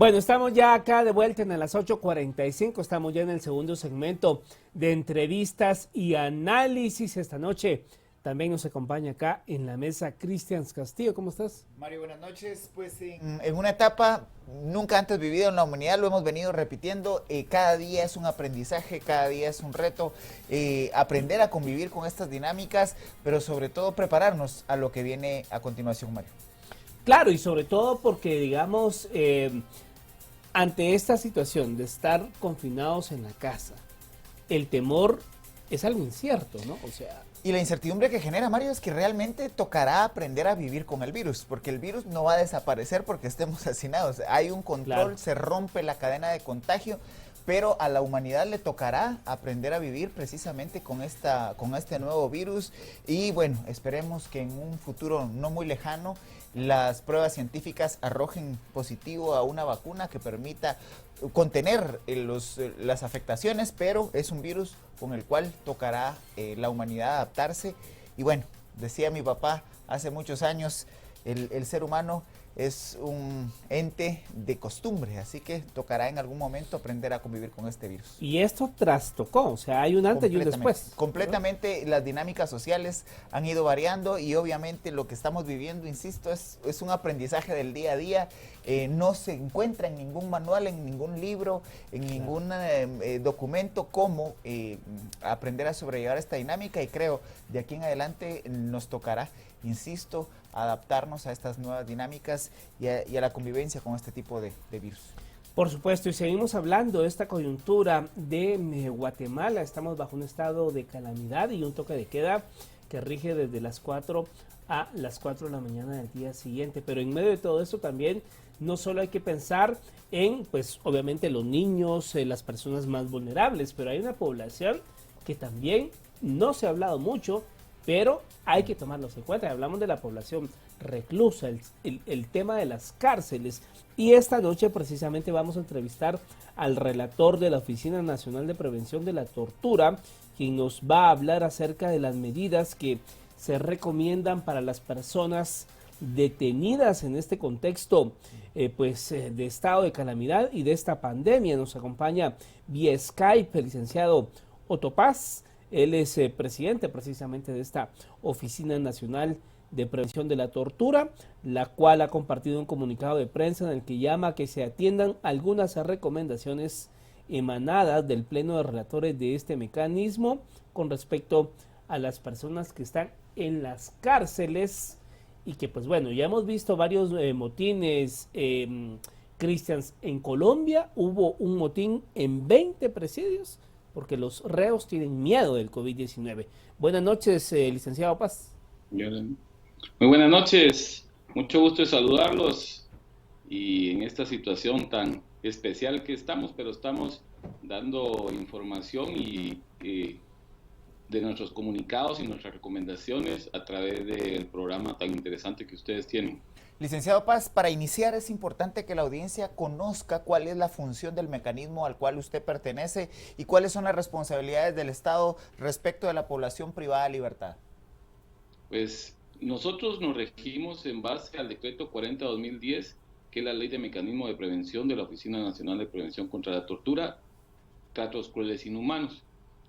Bueno, estamos ya acá de vuelta en las 8:45, estamos ya en el segundo segmento de entrevistas y análisis. Esta noche también nos acompaña acá en la mesa Cristian Castillo. ¿Cómo estás? Mario, buenas noches. Pues en una etapa nunca antes vivida en la humanidad, lo hemos venido repitiendo, cada día es un aprendizaje, cada día es un reto, aprender a convivir con estas dinámicas, pero sobre todo prepararnos a lo que viene a continuación, Mario. Claro, y sobre todo porque, digamos, ante esta situación de estar confinados en la casa, el temor es algo incierto, ¿no? O sea... Y la incertidumbre que genera, Mario, es que realmente tocará aprender a vivir con el virus, porque el virus no va a desaparecer porque estemos hacinados. Hay un control, claro. Se rompe la cadena de contagio, pero a la humanidad le tocará aprender a vivir precisamente con este nuevo virus. Y bueno, esperemos que en un futuro no muy lejano las pruebas científicas arrojen positivo a una vacuna que permita contener las afectaciones, pero es un virus con el cual tocará la humanidad adaptarse. Y bueno, decía mi papá hace muchos años, el ser humano es un ente de costumbre, así que tocará en algún momento aprender a convivir con este virus. Y esto trastocó, o sea, hay un antes y un después. Completamente, las dinámicas sociales han ido variando y obviamente lo que estamos viviendo, insisto, es un aprendizaje del día a día. No se encuentra en ningún manual, en ningún libro, en ningún documento cómo aprender a sobrellevar esta dinámica, y creo de aquí en adelante nos tocará, insisto, adaptarnos a estas nuevas dinámicas y a la convivencia con este tipo de virus. Por supuesto, y seguimos hablando de esta coyuntura de Guatemala. Estamos bajo un estado de calamidad y un toque de queda que rige desde las 4 a las 4 de la mañana del día siguiente. Pero en medio de todo esto también no solo hay que pensar en, pues obviamente los niños, las personas más vulnerables, pero hay una población que también no se ha hablado mucho, pero hay que tomarlos en cuenta. Hablamos de la población reclusa, el tema de las cárceles. Y esta noche precisamente vamos a entrevistar al relator de la Oficina Nacional de Prevención de la Tortura, quien nos va a hablar acerca de las medidas que se recomiendan para las personas detenidas en este contexto de estado de calamidad y de esta pandemia. Nos acompaña vía Skype el licenciado Otto Paz. Él es presidente precisamente de esta Oficina Nacional de Prevención de la Tortura, la cual ha compartido un comunicado de prensa en el que llama a que se atiendan algunas recomendaciones emanadas del Pleno de Relatores de este mecanismo con respecto a las personas que están en las cárceles y que, pues bueno, ya hemos visto varios motines, Cristians. En Colombia hubo un motín en 20 presidios porque los reos tienen miedo del COVID-19. Buenas noches, licenciado Paz. Muy buenas noches, mucho gusto de saludarlos y en esta situación tan especial que estamos, pero estamos dando información y de nuestros comunicados y nuestras recomendaciones a través del programa tan interesante que ustedes tienen. Licenciado Paz, para iniciar es importante que la audiencia conozca cuál es la función del mecanismo al cual usted pertenece y cuáles son las responsabilidades del Estado respecto de la población privada de libertad. Pues nosotros nos regimos en base al decreto 40/2010, que es la ley de mecanismo de prevención de la Oficina Nacional de Prevención contra la Tortura, tratos crueles e inhumanos.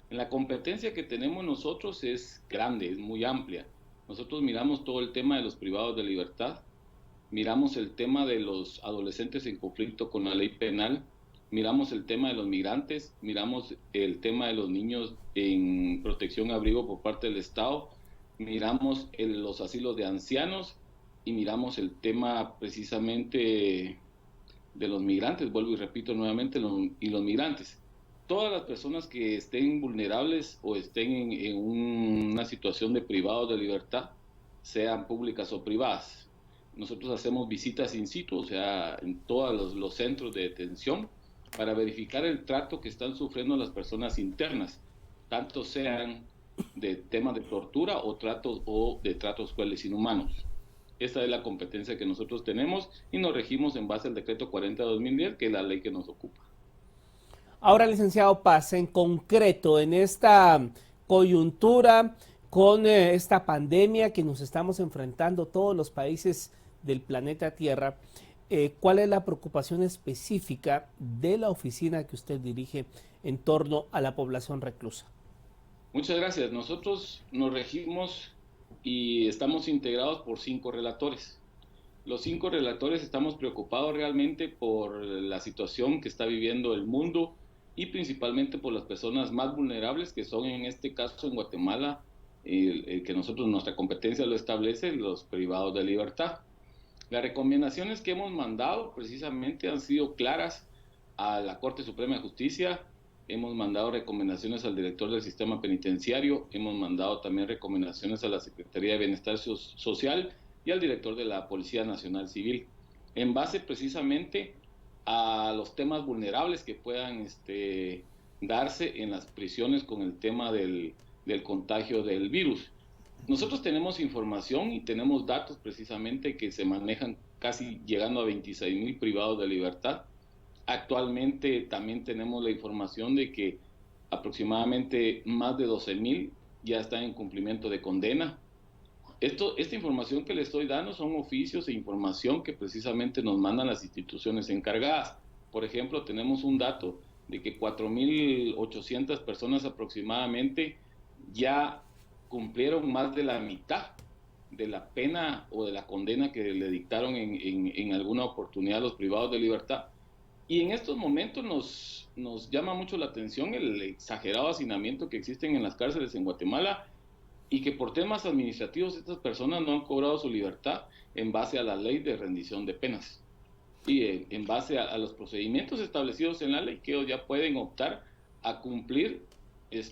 En la competencia que tenemos nosotros es grande, es muy amplia. Nosotros miramos todo el tema de los privados de libertad, miramos el tema de los adolescentes en conflicto con la ley penal, miramos el tema de los migrantes, miramos el tema de los niños en protección y abrigo por parte del Estado, miramos los asilos de ancianos y miramos el tema precisamente de los migrantes, vuelvo y repito nuevamente, y los migrantes. Todas las personas que estén vulnerables o estén en una situación de privados de libertad, sean públicas o privadas. Nosotros hacemos visitas in situ, o sea, en todos los centros de detención, para verificar el trato que están sufriendo las personas internas, tanto sean de temas de tortura o de tratos crueles inhumanos. Esta es la competencia que nosotros tenemos y nos regimos en base al decreto 40/2010, que es la ley que nos ocupa. Ahora, licenciado Paz, en concreto, en esta coyuntura con esta pandemia que nos estamos enfrentando todos los países del planeta Tierra, ¿cuál es la preocupación específica de la oficina que usted dirige en torno a la población reclusa? Muchas gracias. Nosotros nos regimos y estamos integrados por 5 relatores. Los 5 relatores estamos preocupados realmente por la situación que está viviendo el mundo y principalmente por las personas más vulnerables, que son en este caso en Guatemala, el que nosotros, nuestra competencia lo establece, los privados de libertad. Las recomendaciones que hemos mandado precisamente han sido claras a la Corte Suprema de Justicia. Hemos mandado recomendaciones al director del sistema penitenciario, hemos mandado también recomendaciones a la Secretaría de Bienestar Social y al director de la Policía Nacional Civil, en base precisamente a los temas vulnerables que puedan darse en las prisiones con el tema del contagio del virus. Nosotros tenemos información y tenemos datos precisamente que se manejan casi llegando a 26,000 privados de libertad. Actualmente también tenemos la información de que aproximadamente más de 12,000 ya están en cumplimiento de condena. Esta información que le estoy dando son oficios e información que precisamente nos mandan las instituciones encargadas. Por ejemplo, tenemos un dato de que 4,800 personas aproximadamente ya cumplieron más de la mitad de la pena o de la condena que le dictaron en alguna oportunidad a los privados de libertad. Y en estos momentos nos llama mucho la atención el exagerado hacinamiento que existen en las cárceles en Guatemala y que por temas administrativos estas personas no han cobrado su libertad en base a la ley de rendición de penas y en base a los procedimientos establecidos en la ley, que ellos ya pueden optar a cumplir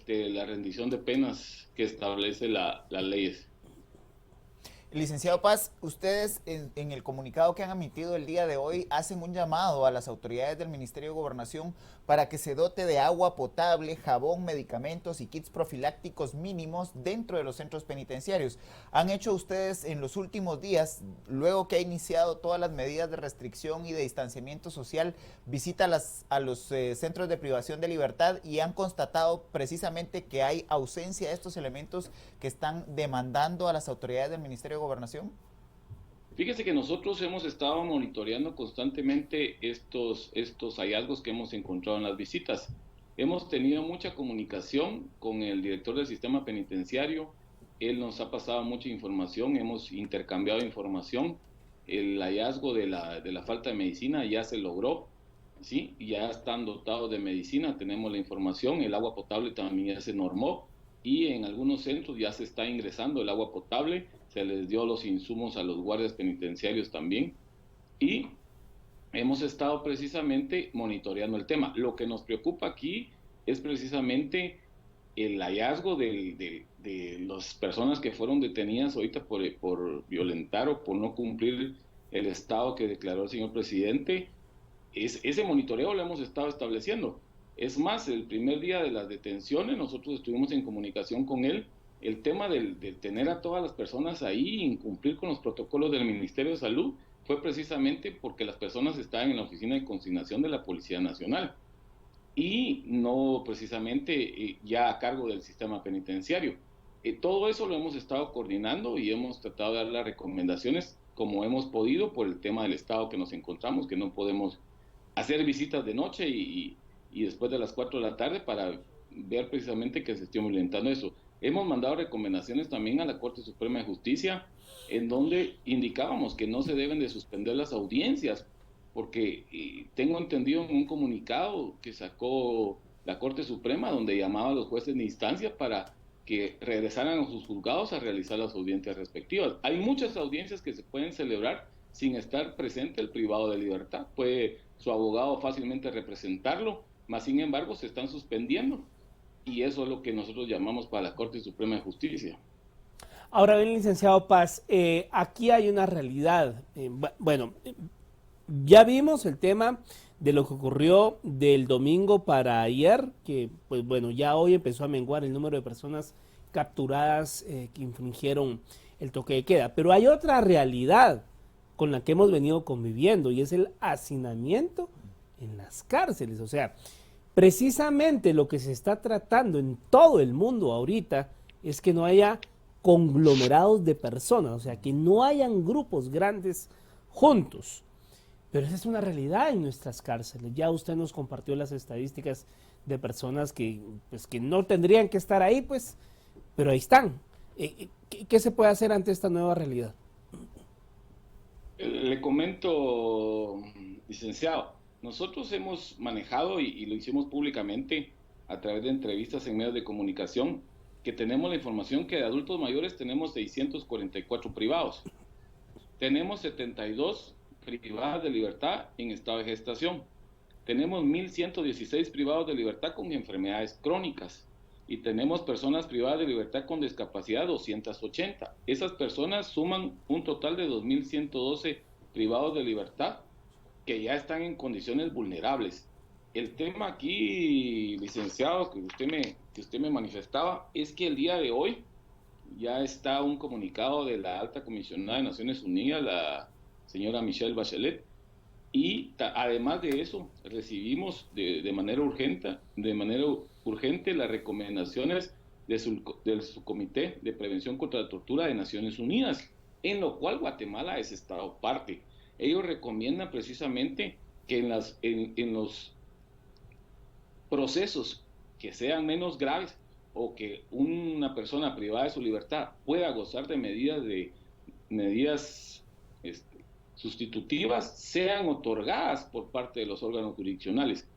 la rendición de penas que establece la ley. Licenciado Paz, ustedes en el comunicado que han emitido el día de hoy hacen un llamado a las autoridades del Ministerio de Gobernación para que se dote de agua potable, jabón, medicamentos y kits profilácticos mínimos dentro de los centros penitenciarios. ¿Han hecho ustedes en los últimos días, luego que ha iniciado todas las medidas de restricción y de distanciamiento social, visita a los centros de privación de libertad y han constatado precisamente que hay ausencia de estos elementos que están demandando a las autoridades del Ministerio de Gobernación? Fíjese que nosotros hemos estado monitoreando constantemente estos hallazgos que hemos encontrado en las visitas. Hemos tenido mucha comunicación con el director del sistema penitenciario. Él nos ha pasado mucha información, hemos intercambiado información. El hallazgo de la falta de medicina ya se logró, ¿sí? Ya están dotados de medicina, tenemos la información. El agua potable también ya se normó y en algunos centros ya se está ingresando el agua potable. Se les dio los insumos a los guardias penitenciarios también y hemos estado precisamente monitoreando el tema. Lo que nos preocupa aquí es precisamente el hallazgo de las personas que fueron detenidas ahorita por violentar o por no cumplir el estado que declaró el señor presidente. Ese monitoreo lo hemos estado estableciendo. Es más, el primer día de las detenciones nosotros estuvimos en comunicación con él. El tema de tener a todas las personas ahí, incumplir con los protocolos del Ministerio de Salud, fue precisamente porque las personas estaban en la oficina de consignación de la Policía Nacional y no precisamente ya a cargo del sistema penitenciario. Todo eso lo hemos estado coordinando y hemos tratado de dar las recomendaciones como hemos podido por el tema del estado que nos encontramos, que no podemos hacer visitas de noche y después de las 4 de la tarde para ver precisamente que se esté violentando eso. Hemos mandado recomendaciones también a la Corte Suprema de Justicia, en donde indicábamos que no se deben de suspender las audiencias, porque tengo entendido en un comunicado que sacó la Corte Suprema, donde llamaba a los jueces de instancia para que regresaran a sus juzgados a realizar las audiencias respectivas. Hay muchas audiencias que se pueden celebrar sin estar presente el privado de libertad. Puede su abogado fácilmente representarlo, mas sin embargo se están suspendiendo. Y eso es lo que nosotros llamamos para la Corte Suprema de Justicia. Ahora bien, licenciado Paz, aquí hay una realidad. Ya vimos el tema de lo que ocurrió del domingo para ayer, que pues bueno, ya hoy empezó a menguar el número de personas capturadas que infringieron el toque de queda. Pero hay otra realidad con la que hemos venido conviviendo y es el hacinamiento en las cárceles. O sea, precisamente lo que se está tratando en todo el mundo ahorita es que no haya conglomerados de personas, o sea, que no hayan grupos grandes juntos. Pero esa es una realidad en nuestras cárceles. Ya usted nos compartió las estadísticas de personas que, pues, que no tendrían que estar ahí, pues, pero ahí están. ¿Qué se puede hacer ante esta nueva realidad? Le comento, licenciado, nosotros hemos manejado y lo hicimos públicamente a través de entrevistas en medios de comunicación, que tenemos la información que de adultos mayores tenemos 644 privados. Tenemos 72 privadas de libertad en estado de gestación. Tenemos 1.116 privados de libertad con enfermedades crónicas. Y tenemos personas privadas de libertad con discapacidad 280. Esas personas suman un total de 2.112 privados de libertad que ya están en condiciones vulnerables. El tema aquí, licenciado, que usted me manifestaba, es que el día de hoy ya está un comunicado de la alta comisionada de Naciones Unidas, la señora Michelle Bachelet, y además de eso recibimos de manera urgente las recomendaciones del Subcomité de Prevención contra la Tortura de Naciones Unidas, en lo cual Guatemala es estado parte. Ellos recomiendan precisamente que en los procesos que sean menos graves o que una persona privada de su libertad pueda gozar de medidas sustitutivas, sean otorgadas por parte de los órganos jurisdiccionales,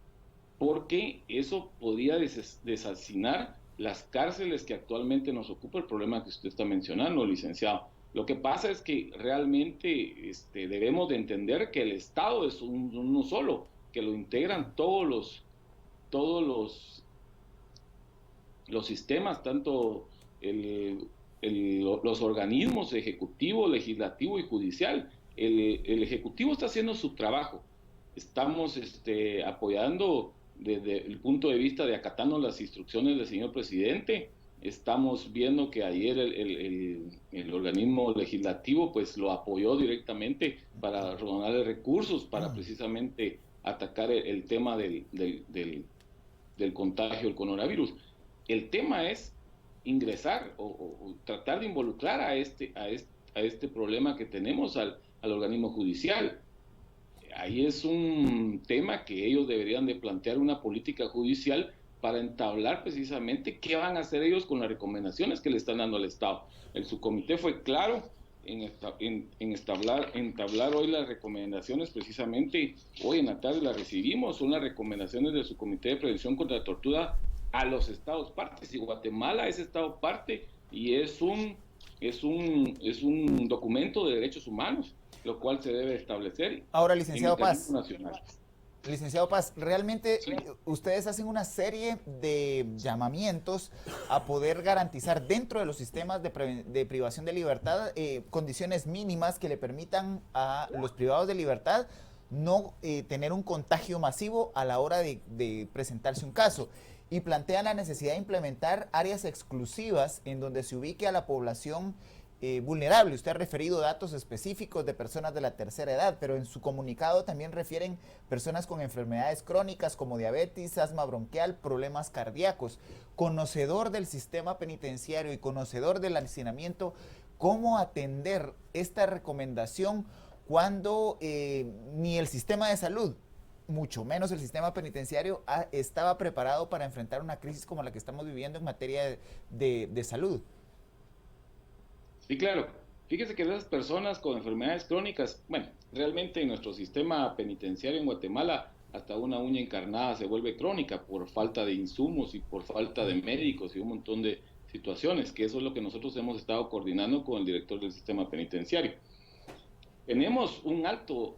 porque eso podría desasinar las cárceles que actualmente nos ocupa, el problema que usted está mencionando, licenciado. Lo que pasa es que realmente debemos de entender que el Estado es uno solo, que lo integran todos los sistemas, tanto los organismos ejecutivo, legislativo y judicial. El ejecutivo está haciendo su trabajo. Estamos apoyando desde el punto de vista de acatando las instrucciones del señor presidente. Estamos viendo que ayer el organismo legislativo pues lo apoyó directamente para donarle recursos para precisamente atacar el tema del contagio del coronavirus. El tema es ingresar o tratar de involucrar a este problema que tenemos al organismo judicial. Ahí es un tema que ellos deberían de plantear una política judicial para entablar precisamente qué van a hacer ellos con las recomendaciones que le están dando al Estado. El subcomité fue claro en entablar hoy las recomendaciones, precisamente hoy en la tarde las recibimos, son las recomendaciones del subcomité de prevención contra la tortura a los estados partes, y Guatemala es estado parte y es un documento de derechos humanos, lo cual se debe establecer. Ahora, licenciado Paz, nacional. Licenciado Paz, realmente sí, ustedes hacen una serie de llamamientos a poder garantizar dentro de los sistemas de privación de libertad condiciones mínimas que le permitan a los privados de libertad no tener un contagio masivo a la hora de presentarse un caso. Y plantean la necesidad de implementar áreas exclusivas en donde se ubique a la población vulnerable. Usted ha referido datos específicos de personas de la tercera edad, pero en su comunicado también refieren personas con enfermedades crónicas como diabetes, asma bronquial, problemas cardíacos. Conocedor del sistema penitenciario y conocedor del hacinamiento, ¿cómo atender esta recomendación cuando ni el sistema de salud, mucho menos el sistema penitenciario, estaba preparado para enfrentar una crisis como la que estamos viviendo en materia de salud? Sí, claro. Fíjese que esas personas con enfermedades crónicas, bueno, realmente en nuestro sistema penitenciario en Guatemala, hasta una uña encarnada se vuelve crónica por falta de insumos y por falta de médicos y un montón de situaciones, que eso es lo que nosotros hemos estado coordinando con el director del sistema penitenciario. Tenemos un alto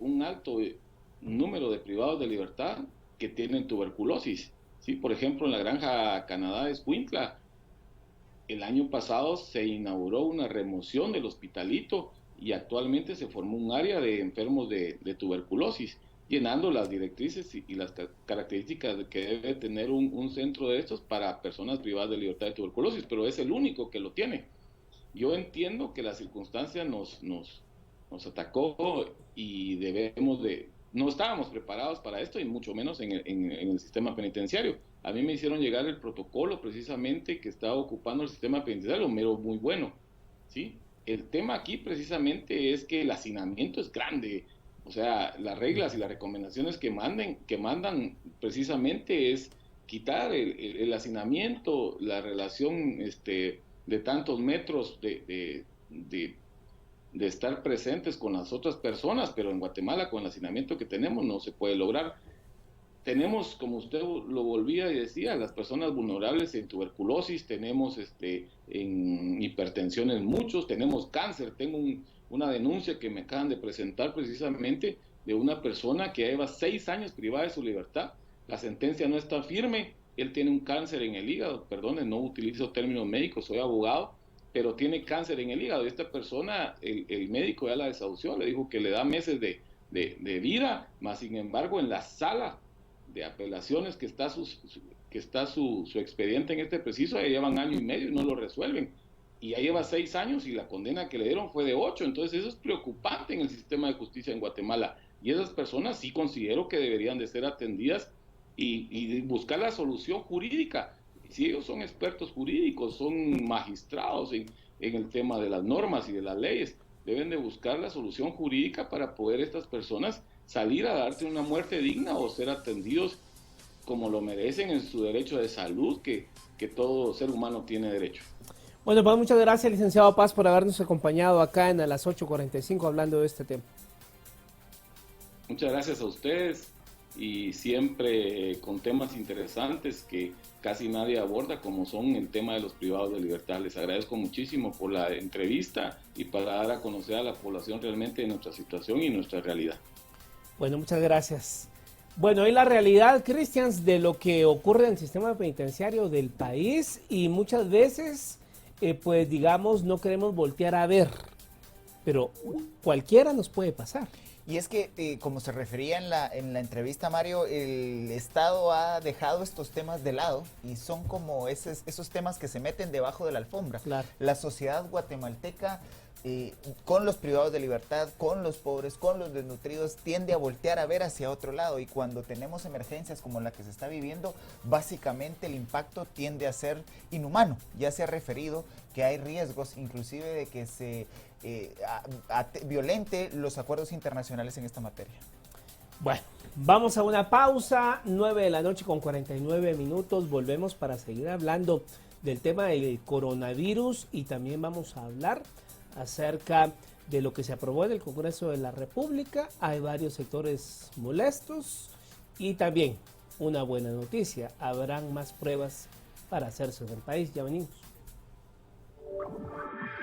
número de privados de libertad que tienen tuberculosis, ¿sí? Por ejemplo, en la Granja Canadá de Escuintla, el año pasado se inauguró una remoción del hospitalito y actualmente se formó un área de enfermos de tuberculosis, llenando las directrices y las características que debe tener un centro de estos para personas privadas de libertad de tuberculosis, pero es el único que lo tiene. Yo entiendo que la circunstancia nos atacó y no estábamos preparados para esto y mucho menos en el sistema penitenciario. A mí me hicieron llegar el protocolo precisamente que estaba ocupando el sistema penitenciario, muy bueno, ¿sí? El tema aquí precisamente es que el hacinamiento es grande. O sea, las reglas y las recomendaciones que mandan precisamente es quitar el hacinamiento, la relación de tantos metros de estar presentes con las otras personas, pero en Guatemala con el hacinamiento que tenemos no se puede lograr. Tenemos, como usted lo volvía y decía, las personas vulnerables en tuberculosis, tenemos en hipertensión en muchos, tenemos cáncer. Tengo una denuncia que me acaban de presentar precisamente de una persona que lleva 6 años privada de su libertad. La sentencia no está firme, él tiene un cáncer en el hígado, perdone, no utilizo términos médicos, soy abogado, pero tiene cáncer en el hígado. Y esta persona, el médico ya la desahució, le dijo que le da meses de vida, más sin embargo en la sala de apelaciones que está su expediente en este preciso, ya llevan 1 año y medio y no lo resuelven. Y ya lleva 6 años y la condena que le dieron fue de 8. Entonces eso es preocupante en el sistema de justicia en Guatemala. Y esas personas sí considero que deberían de ser atendidas y buscar la solución jurídica. Si ellos son expertos jurídicos, son magistrados en el tema de las normas y de las leyes, deben de buscar la solución jurídica para poder estas personas salir a darse una muerte digna o ser atendidos como lo merecen en su derecho de salud, que todo ser humano tiene derecho. Bueno, pues muchas gracias, licenciado Paz, por habernos acompañado acá en a las 8:45 hablando de este tema. Muchas gracias a ustedes y siempre con temas interesantes que casi nadie aborda, como son el tema de los privados de libertad. Les agradezco muchísimo por la entrevista y para dar a conocer a la población realmente nuestra situación y nuestra realidad. Bueno, muchas gracias. Bueno, y la realidad, Cristians, de lo que ocurre en el sistema penitenciario del país y muchas veces, pues digamos, no queremos voltear a ver, pero cualquiera nos puede pasar. Y es que, como se refería en la entrevista, Mario, el Estado ha dejado estos temas de lado y son como esos temas que se meten debajo de la alfombra. Claro. La sociedad guatemalteca, con los privados de libertad, con los pobres, con los desnutridos, tiende a voltear a ver hacia otro lado, y cuando tenemos emergencias como la que se está viviendo, básicamente el impacto tiende a ser inhumano. Ya se ha referido que hay riesgos inclusive de que se violente los acuerdos internacionales en esta materia. Bueno, vamos a una pausa, 9:49 PM, volvemos para seguir hablando del tema del coronavirus y también vamos a hablar acerca de lo que se aprobó en el Congreso de la República. Hay varios sectores molestos y también una buena noticia, habrán más pruebas para hacerse en el país. Ya venimos.